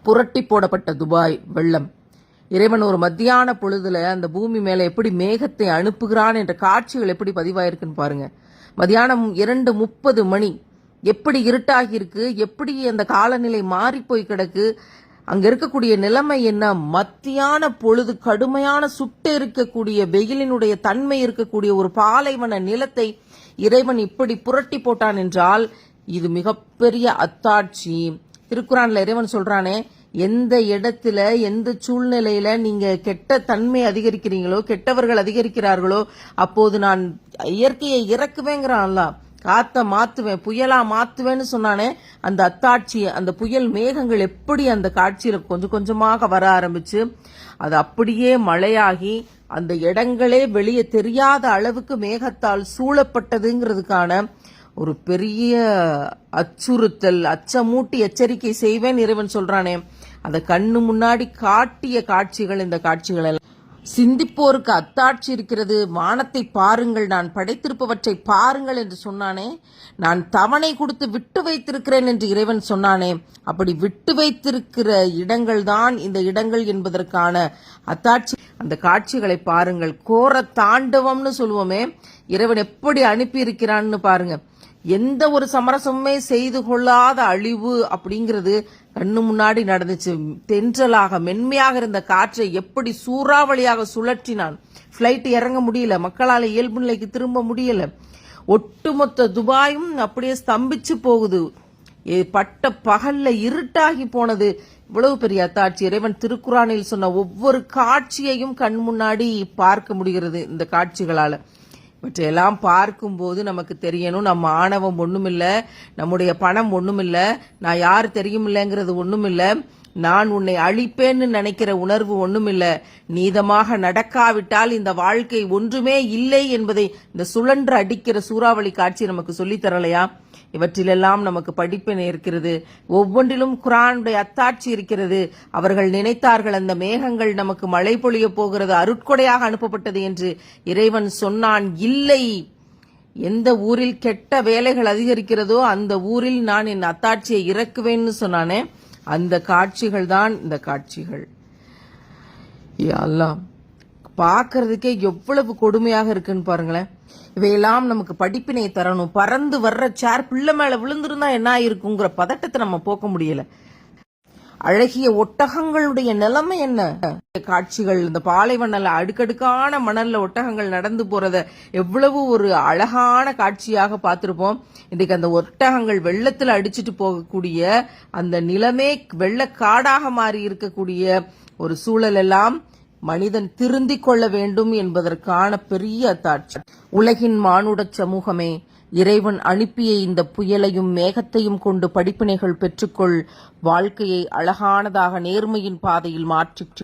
புரட்டி போடப்பட்ட துபாய் வெள்ளம். இறைவன் ஒரு மத்தியான பொழுதுல அந்த பூமி மேல எப்படி மேகத்தை அனுப்புகிறான் என்ற காட்சிகள் எப்படி பதிவாயிருக்குன்னு பாருங்க. மத்தியானம் 2:30 மணி, எப்படி இருட்டாகி இருக்கு, எப்படி அந்த காலநிலை மாறி போய் கிடக்கு, அங்க இருக்கக்கூடிய நிலைமை என்ன, மத்தியான பொழுது கடுமையான சுட்டு இருக்கக்கூடிய வெயிலினுடைய தன்மை இருக்கக்கூடிய ஒரு பாலைவன நிலத்தை இறைவன் இப்படி புரட்டி போட்டான் என்றால் இது மிகப்பெரிய அத்தாட்சி. திருக்குறான்ல இறைவன் சொல்றானே, எந்த இடத்துல எந்த சூழ்நிலையில நீங்க கெட்ட தன்மை அதிகரிக்கிறீங்களோ, கெட்டவர்கள் அதிகரிக்கிறார்களோ, அப்போது நான் இயற்கையை இறக்குவேங்கிறான்ல, காத்த மாத்துவேன், புயலா மாத்துவேன்னு சொன்னானே, அந்த அத்தாட்சி, அந்த புயல் மேகங்கள் எப்படி அந்த காட்சியில கொஞ்சம் கொஞ்சமாக வர ஆரம்பிச்சு அது அப்படியே மழையாகி அந்த இடங்களே வெளியே தெரியாத அளவுக்கு மேகத்தால் சூழப்பட்டதுங்கிறதுக்கான ஒரு பெரிய அச்சுறுத்தல், அச்சமூட்டி எச்சரிக்கை செய்வேன் இறைவன் சொல்றானே, அதை கண்ணு முன்னாடி காட்டிய காட்சிகள் இந்த காட்சிகள் எல்லாம். சிந்திப்போருக்கு அத்தாட்சி இருக்கிறது, வானத்தை பாருங்கள், நான் படைத்திருப்பவற்றை பாருங்கள் என்று சொன்னானே, நான் தவணை கொடுத்து விட்டு வைத்திருக்கிறேன் என்று இறைவன் சொன்னானே, அப்படி விட்டு வைத்திருக்கிற இடங்கள் தான் இந்த இடங்கள் என்பதற்கான அத்தாட்சி. அந்த காட்சிகளை பாருங்கள். கோர தாண்டவம்னு சொல்லுவோமே, இறைவன் எப்படி அனுப்பி இருக்கிறான்னு பாருங்க. எந்த ஒரு சமரசமுமே செய்து கொள்ளாத அழிவு அப்படிங்கிறது கண்ணு முன்னாடி நடந்துச்சு. தென்றலாக மென்மையாக இருந்த காற்றை எப்படி சூறாவளியாக சுழற்றினான். பிளைட் இறங்க முடியல, மக்களால் இயல்பு நிலைக்கு திரும்ப முடியல. ஒட்டுமொத்த துபாயும் அப்படியே ஸ்தம்பிச்சு போகுது. பட்ட பகல்ல இருட்டாகி போனது. இவ்வளவு பெரிய அத்தாட்சி. இறைவன் திருக்குறானில் சொன்ன ஒவ்வொரு காட்சியையும் கண் முன்னாடி பார்க்க முடிகிறது இந்த காட்சிகளால. இவற்றையெல்லாம் பார்க்கும்போது நமக்கு தெரியணும், நம்ம ஆணவம் ஒண்ணுமில்ல, நம்முடைய பணம் ஒண்ணுமில்ல, நான் யார் தெரியுமில்லைங்கிறது ஒண்ணுமில்ல, நான் உன்னை அழிப்பேன்னு நினைக்கிற உணர்வு ஒண்ணுமில்ல, நீதமாக நடக்காவிட்டால் இந்த வாழ்க்கை ஒன்றுமே இல்லை என்பதை இந்த சுழன்று அடிக்கிற சூறாவளி காட்சி நமக்கு சொல்லித் தரலையா? இவற்றிலெல்லாம் நமக்கு படிப்பினை இருக்கிறது. ஒவ்வொன்றிலும் குர்ஆனுடைய அத்தாட்சி இருக்கிறது. அவர்கள் நினைத்தார்கள் அந்த மேகங்கள் நமக்கு மழை பொழிய போகிறது, அருட்கொடையாக அனுப்பப்பட்டது என்று. இறைவன் சொன்னான், இல்லை, எந்த ஊரில் கெட்ட வேலைகள் அதிகரிக்கிறதோ அந்த ஊரில் நான் என் அத்தாட்சியை இறக்குவேன்னு சொன்னானே, அந்த காட்சிகள் தான் இந்த காட்சிகள். அல்லாஹ், பார்க்கறதுக்கே எவ்வளவு கொடுமையாக இருக்குன்னு பாருங்களேன். இவையெல்லாம் நமக்கு படிப்பினை தரணும். பறந்து வர்ற சேர் பிள்ளை மேல விழுந்திருந்தா என்ன இருக்குங்கிற பதட்டத்தை நம்ம போக்க முடியல. அழகிய ஒட்டகங்களுடைய நிலைமை என்ன காட்சிகள். இந்த பாலைவனல அடுக்கடுக்கான மணல்ல ஒட்டகங்கள் நடந்து போறத எவ்வளவு ஒரு அழகான காட்சியாக பார்த்திருப்போம். இன்றைக்கு அந்த ஒட்டகங்கள் வெள்ளத்துல அடிச்சுட்டு போகக்கூடிய அந்த நிலமே வெள்ளக்காடாக மாறி இருக்கக்கூடிய ஒரு சூழல் எல்லாம் மனிதன் திருந்திக் கொள்ள வேண்டும் என்பதற்கான பெரிய அத்தாட்சி. உலகின் மானுடச் சமூகமே, இறைவன் அனுப்பிய இந்த புயலையும் மேகத்தையும் கொண்டு படிப்பினைகள் பெற்றுக்கொள். வாழ்க்கையை அழகானதாக நேர்மையின் பாதையில் மாற்றிச்